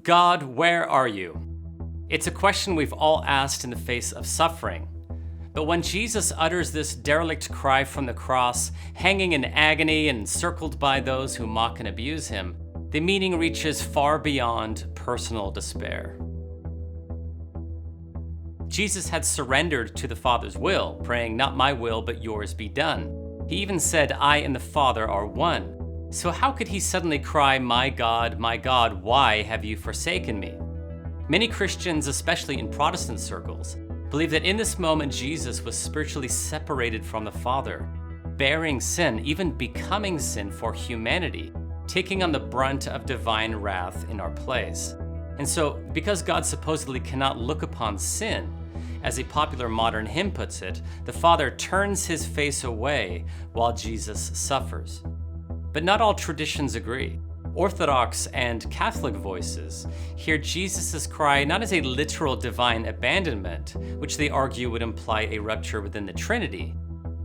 God, where are you? It's a question we've all asked in the face of suffering. But when Jesus utters this derelict cry from the cross, hanging in agony and circled by those who mock and abuse him, the meaning reaches far beyond personal despair. Jesus had surrendered to the Father's will, praying, "Not my will, but yours be done." He even said, "I and the Father are one." So how could he suddenly cry, my God, why have you forsaken me?" Many Christians, especially in Protestant circles, believe that in this moment Jesus was spiritually separated from the Father, bearing sin, even becoming sin for humanity, taking on the brunt of divine wrath in our place. And so, because God supposedly cannot look upon sin, as a popular modern hymn puts it, the Father turns his face away while Jesus suffers. But not all traditions agree. Orthodox and Catholic voices hear Jesus' cry not as a literal divine abandonment, which they argue would imply a rupture within the Trinity,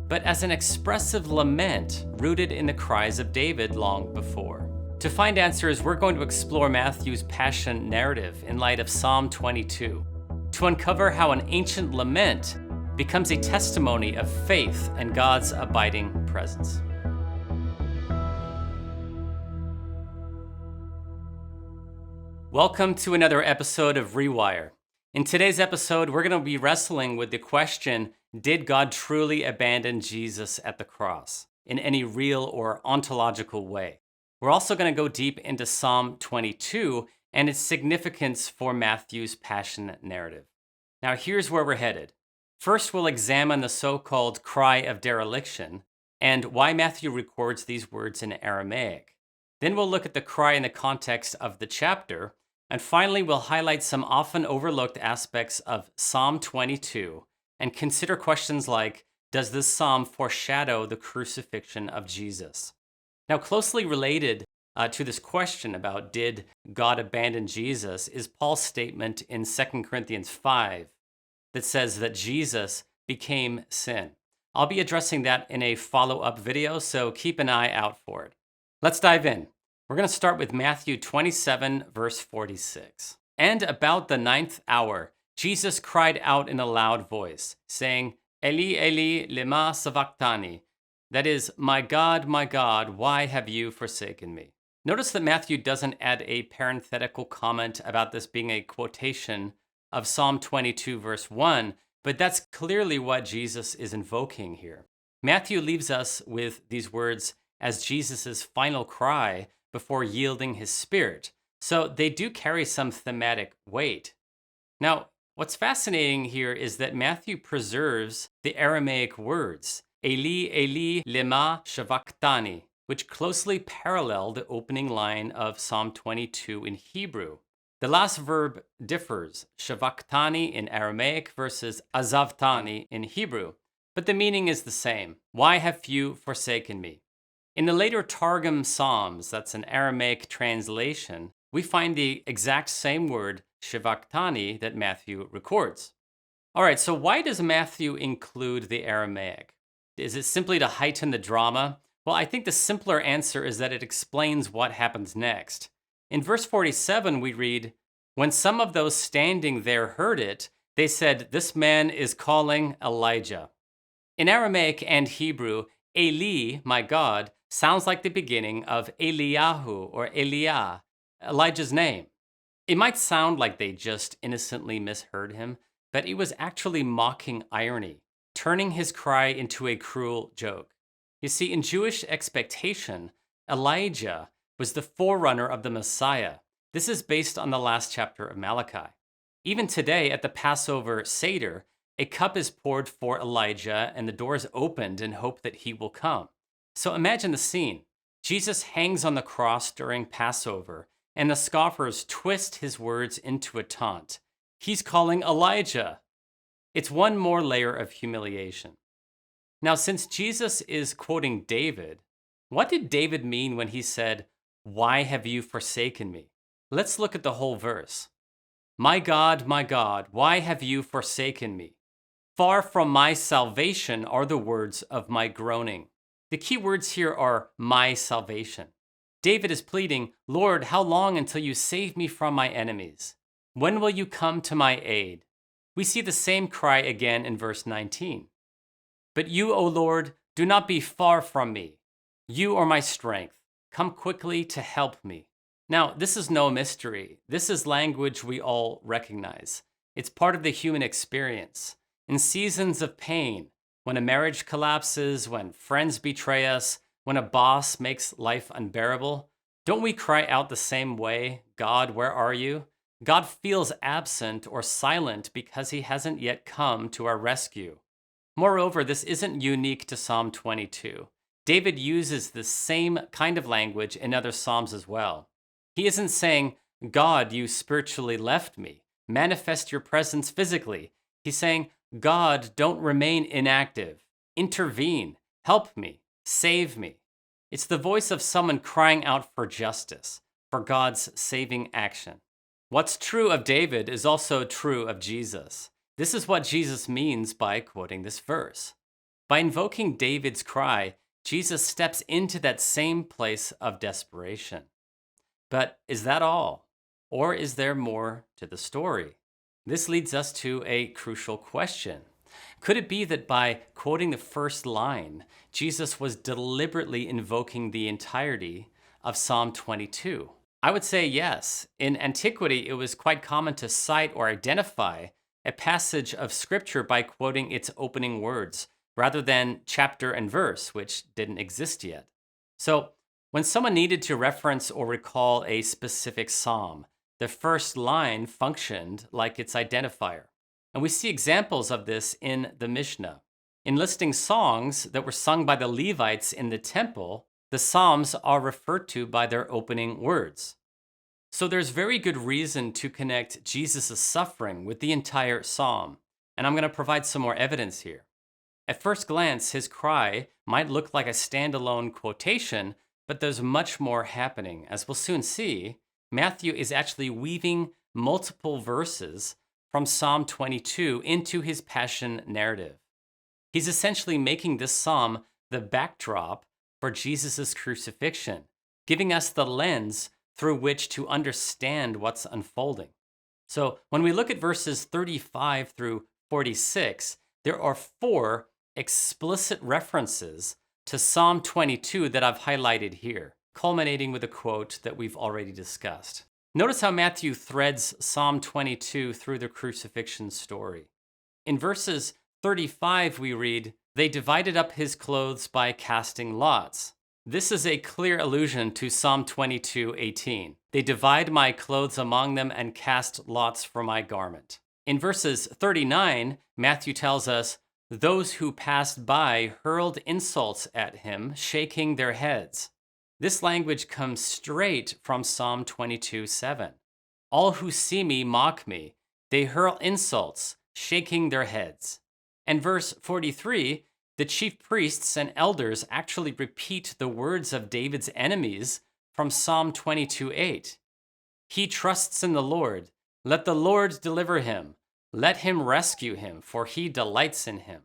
but as an expressive lament rooted in the cries of David long before. To find answers, we're going to explore Matthew's passion narrative in light of Psalm 22, to uncover how an ancient lament becomes a testimony of faith and God's abiding presence. Welcome to another episode of Rewire. In today's episode, we're going to be wrestling with the question, did God truly abandon Jesus at the cross in any real or ontological way? We're also going to go deep into Psalm 22 and its significance for Matthew's passion narrative. Now here's where we're headed. First, we'll examine the so-called cry of dereliction and why Matthew records these words in Aramaic. Then we'll look at the cry in the context of the chapter. And finally, we'll highlight some often overlooked aspects of Psalm 22 and consider questions like, does this psalm foreshadow the crucifixion of Jesus? Now, closely related to this question about did God abandon Jesus is Paul's statement in 2 Corinthians 5 that says that Jesus became sin. I'll be addressing that in a follow-up video, so keep an eye out for it. Let's dive in. We're going to start with Matthew 27, verse 46. "And about the 9th hour, Jesus cried out in a loud voice, saying, Eli, Eli, lema sabachthani? That is, my God, why have you forsaken me?" Notice that Matthew doesn't add a parenthetical comment about this being a quotation of Psalm 22, verse 1, but that's clearly what Jesus is invoking here. Matthew leaves us with these words as Jesus' final cry before yielding his spirit. So they do carry some thematic weight. Now, what's fascinating here is that Matthew preserves the Aramaic words, Eli, Eli, lema sabachthani, which closely parallel the opening line of Psalm 22 in Hebrew. The last verb differs, sabachthani in Aramaic versus azavtani in Hebrew, but the meaning is the same. Why have you forsaken me? In the later Targum Psalms, that's an Aramaic translation, we find the exact same word, sabachthani, that Matthew records. All right, so why does Matthew include the Aramaic? Is it simply to heighten the drama? Well, I think the simpler answer is that it explains what happens next. In verse 47, we read, "When some of those standing there heard it, they said, 'This man is calling Elijah.'" In Aramaic and Hebrew, Eli, my God, sounds like the beginning of Eliyahu or Eliah, Elijah's name. It might sound like they just innocently misheard him, but it was actually mocking irony, turning his cry into a cruel joke. You see, in Jewish expectation, Elijah was the forerunner of the Messiah. This is based on the last chapter of Malachi. Even today at the Passover Seder, a cup is poured for Elijah and the doors opened in hope that he will come. So imagine the scene. Jesus hangs on the cross during Passover, and the scoffers twist his words into a taunt. He's calling Elijah. It's one more layer of humiliation. Now, since Jesus is quoting David, what did David mean when he said, "Why have you forsaken me?" Let's look at the whole verse. my God, why have you forsaken me? Far from my salvation are the words of my groaning." The key words here are my salvation. David is pleading, Lord, how long until you save me from my enemies? When will you come to my aid? We see the same cry again in verse 19. But you, O Lord, do not be far from me. You are my strength. Come quickly to help me. Now, this is no mystery. This is language we all recognize. It's part of the human experience. In seasons of pain, when a marriage collapses, when friends betray us, when a boss makes life unbearable, don't we cry out the same way, God, where are you? God feels absent or silent because he hasn't yet come to our rescue. Moreover, this isn't unique to Psalm 22. David uses the same kind of language in other Psalms as well. He isn't saying, God, you spiritually left me. Manifest your presence physically. He's saying, God, don't remain inactive. Intervene. Help me. Save me. It's the voice of someone crying out for justice, for God's saving action. What's true of David is also true of Jesus. This is what Jesus means by quoting this verse. By invoking David's cry, Jesus steps into that same place of desperation. But is that all? Or is there more to the story? This leads us to a crucial question. Could it be that by quoting the first line, Jesus was deliberately invoking the entirety of Psalm 22? I would say yes. In antiquity, it was quite common to cite or identify a passage of scripture by quoting its opening words, rather than chapter and verse, which didn't exist yet. So, when someone needed to reference or recall a specific psalm, the first line functioned like its identifier. And we see examples of this in the Mishnah. In listing songs that were sung by the Levites in the temple, the psalms are referred to by their opening words. So there's very good reason to connect Jesus' suffering with the entire psalm, and I'm going to provide some more evidence here. At first glance, his cry might look like a standalone quotation, but there's much more happening. As we'll soon see, Matthew is actually weaving multiple verses from Psalm 22 into his passion narrative. He's essentially making this psalm the backdrop for Jesus' crucifixion, giving us the lens through which to understand what's unfolding. So when we look at verses 35 through 46, there are 4 explicit references to Psalm 22 that I've highlighted here, culminating with a quote that we've already discussed. Notice how Matthew threads Psalm 22 through the crucifixion story. In verses 35, we read, "They divided up his clothes by casting lots." This is a clear allusion to Psalm 22:18. "They divide my clothes among them and cast lots for my garment." In verses 39, Matthew tells us, "Those who passed by hurled insults at him, shaking their heads." This language comes straight from Psalm 22:7. "All who see me mock me. They hurl insults, shaking their heads." And verse 43, the chief priests and elders actually repeat the words of David's enemies from Psalm 22:8. "He trusts in the Lord. Let the Lord deliver him. Let him rescue him, for he delights in him."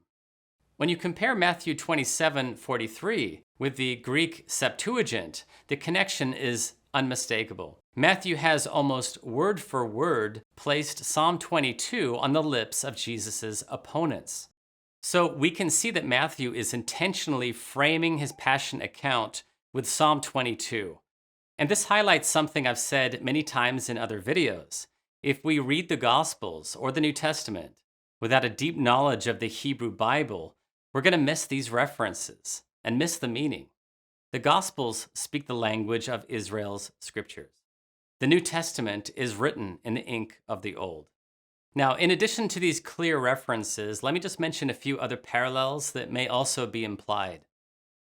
When you compare Matthew 27:43 with the Greek Septuagint, the connection is unmistakable. Matthew has almost word for word placed Psalm 22 on the lips of Jesus' opponents. So we can see that Matthew is intentionally framing his passion account with Psalm 22. And this highlights something I've said many times in other videos. If we read the Gospels or the New Testament without a deep knowledge of the Hebrew Bible, we're going to miss these references and miss the meaning. The Gospels speak the language of Israel's scriptures. The New Testament is written in the ink of the Old. Now, in addition to these clear references, let me just mention a few other parallels that may also be implied.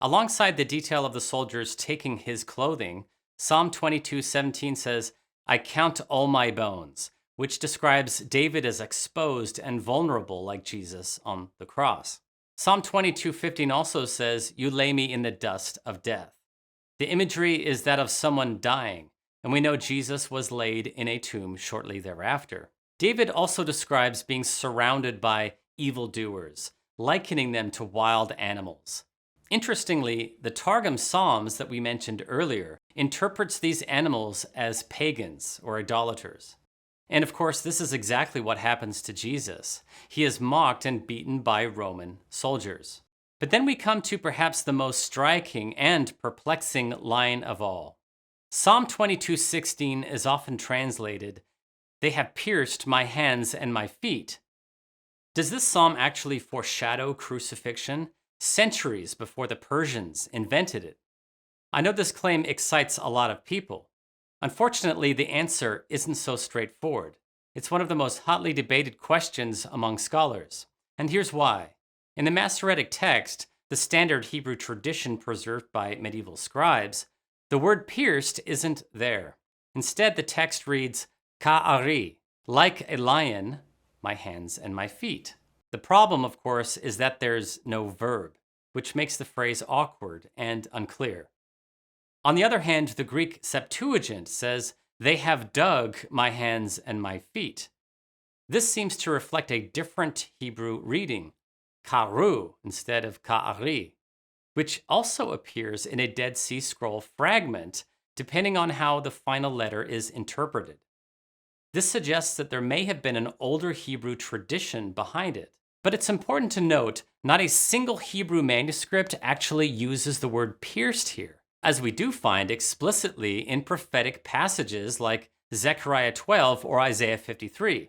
Alongside the detail of the soldiers taking his clothing, Psalm 22:17 says, "I count all my bones," which describes David as exposed and vulnerable like Jesus on the cross. Psalm 22:15 also says, "You lay me in the dust of death." The imagery is that of someone dying, and we know Jesus was laid in a tomb shortly thereafter. David also describes being surrounded by evildoers, likening them to wild animals. Interestingly, the Targum Psalms that we mentioned earlier interprets these animals as pagans or idolaters. And of course, this is exactly what happens to Jesus. He is mocked and beaten by Roman soldiers. But then we come to perhaps the most striking and perplexing line of all. Psalm 22:16 is often translated, "They have pierced my hands and my feet." Does this psalm actually foreshadow crucifixion centuries before the Persians invented it? I know this claim excites a lot of people. Unfortunately, the answer isn't so straightforward. It's one of the most hotly debated questions among scholars. And here's why. In the Masoretic text, the standard Hebrew tradition preserved by medieval scribes, the word pierced isn't there. Instead, the text reads, ka'ari, like a lion, my hands and my feet. The problem, of course, is that there's no verb, which makes the phrase awkward and unclear. On the other hand, the Greek Septuagint says, "They have dug my hands and my feet." This seems to reflect a different Hebrew reading, karu instead of ka'ari, which also appears in a Dead Sea Scroll fragment, depending on how the final letter is interpreted. This suggests that there may have been an older Hebrew tradition behind it. But it's important to note, not a single Hebrew manuscript actually uses the word pierced here, as we do find explicitly in prophetic passages like Zechariah 12 or Isaiah 53.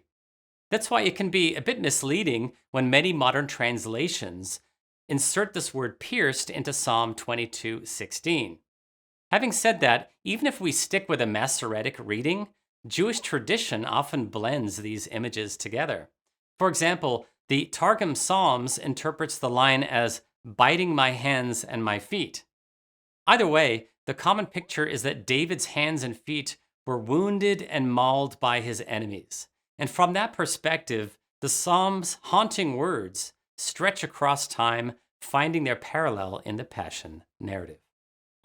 That's why it can be a bit misleading when many modern translations insert this word pierced into Psalm 22:16. Having said that, even if we stick with a Masoretic reading, Jewish tradition often blends these images together. For example, the Targum Psalms interprets the line as biting my hands and my feet. Either way, the common picture is that David's hands and feet were wounded and mauled by his enemies. And from that perspective, the Psalms' haunting words stretch across time, finding their parallel in the Passion narrative.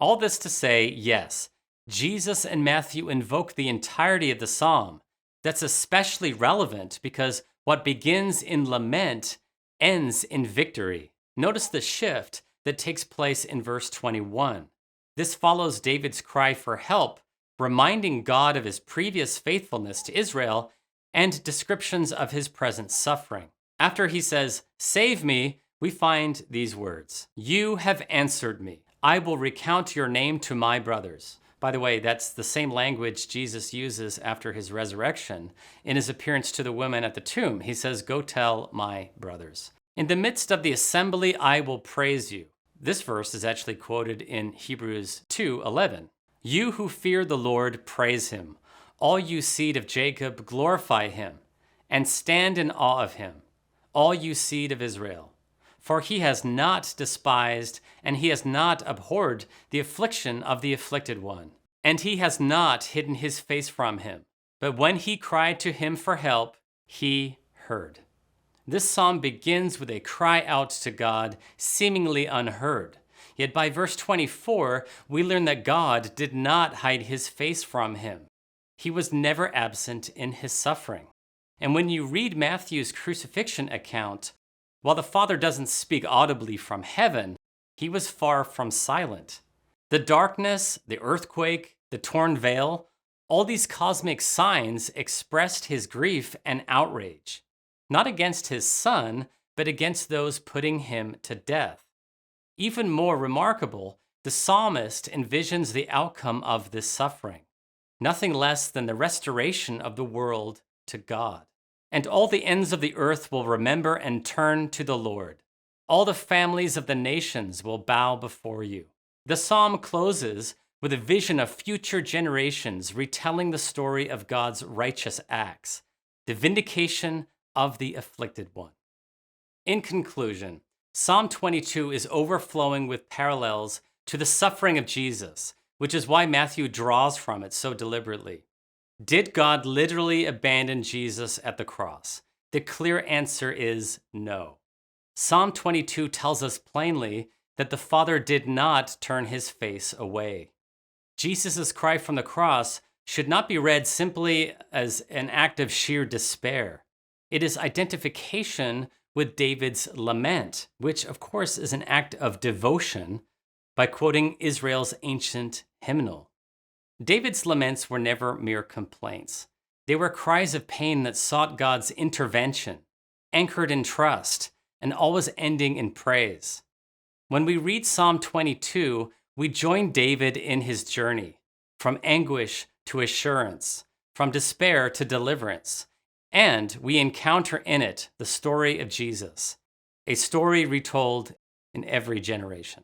All this to say, yes, Jesus and Matthew invoke the entirety of the psalm. That's especially relevant because what begins in lament ends in victory. Notice the shift that takes place in verse 21. This follows David's cry for help, reminding God of his previous faithfulness to Israel and descriptions of his present suffering. After he says, "Save me," we find these words, "You have answered me. I will recount your name to my brothers." By the way, that's the same language Jesus uses after his resurrection. In his appearance to the women at the tomb, he says, "Go tell my brothers." In the midst of the assembly, I will praise you. This verse is actually quoted in Hebrews 2:11. You who fear the Lord, praise him. All you seed of Jacob, glorify him, and stand in awe of him, all you seed of Israel. For he has not despised, and he has not abhorred the affliction of the afflicted one. And he has not hidden his face from him. But when he cried to him for help, he heard. This psalm begins with a cry out to God, seemingly unheard. Yet by verse 24, we learn that God did not hide his face from him. He was never absent in his suffering. And when you read Matthew's crucifixion account, while the Father doesn't speak audibly from heaven, he was far from silent. The darkness, the earthquake, the torn veil, all these cosmic signs expressed his grief and outrage, not against his Son, but against those putting him to death. Even more remarkable, the psalmist envisions the outcome of this suffering, nothing less than the restoration of the world to God. And all the ends of the earth will remember and turn to the Lord. All the families of the nations will bow before you. The psalm closes with a vision of future generations retelling the story of God's righteous acts, the vindication of the afflicted one. In conclusion, Psalm 22 is overflowing with parallels to the suffering of Jesus, which is why Matthew draws from it so deliberately. Did God literally abandon Jesus at the cross? The clear answer is no. Psalm 22 tells us plainly that the Father did not turn his face away. Jesus' cry from the cross should not be read simply as an act of sheer despair. It is identification with David's lament, which of course is an act of devotion, by quoting Israel's ancient hymnal. David's laments were never mere complaints. They were cries of pain that sought God's intervention, anchored in trust, and always ending in praise. When we read Psalm 22, we join David in his journey, from anguish to assurance, from despair to deliverance, and we encounter in it the story of Jesus, a story retold in every generation.